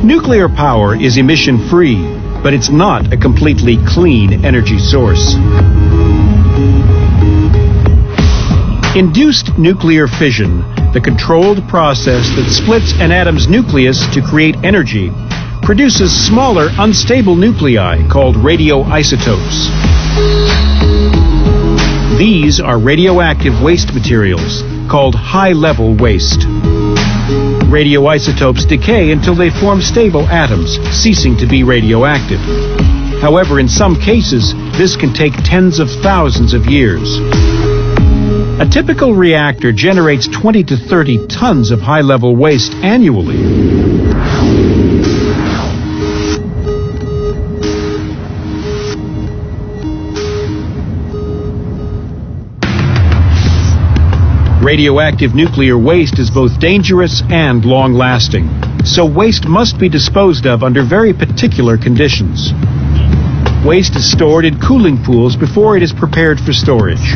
Nuclear power is emission-free, but it's not a completely clean energy source. Induced nuclear fission, the controlled process that splits an atom's nucleus to create energy, produces smaller, unstable nuclei called radioisotopes. These are radioactive waste materials called high-level waste. Radioisotopes decay until they form stable atoms, ceasing to be radioactive. However, in some cases, this can take tens of thousands of years. A typical reactor generates 20 to 30 tons of high-level waste annually. Radioactive nuclear waste is both dangerous and long-lasting, so waste must be disposed of under very particular conditions. Waste is stored in cooling pools before it is prepared for storage.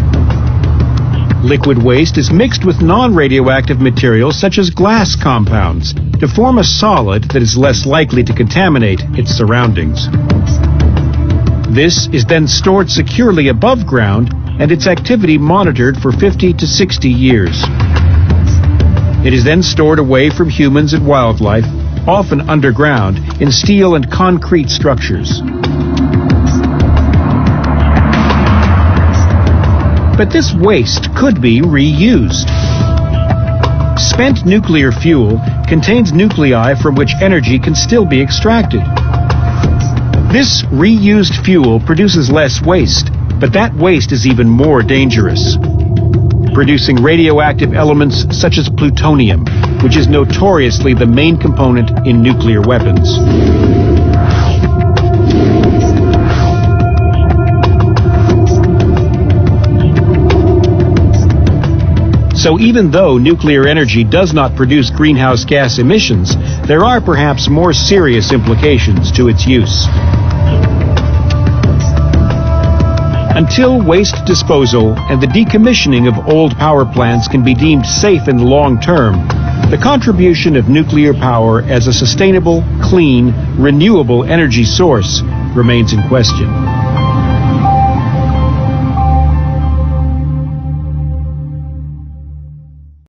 Liquid waste is mixed with non-radioactive materials such as glass compounds to form a solid that is less likely to contaminate its surroundings. This is then stored securely above ground and its activity monitored for 50 to 60 years. It is then stored away from humans and wildlife, often underground, in steel and concrete structures. But this waste could be reused. Spent nuclear fuel contains nuclei from which energy can still be extracted. This reused fuel produces less waste, but that waste is even more dangerous, producing radioactive elements such as plutonium, which is notoriously the main component in nuclear weapons. So even though nuclear energy does not produce greenhouse gas emissions, there are perhaps more serious implications to its use. Until waste disposal and the decommissioning of old power plants can be deemed safe in the long term, the contribution of nuclear power as a sustainable, clean, renewable energy source remains in question.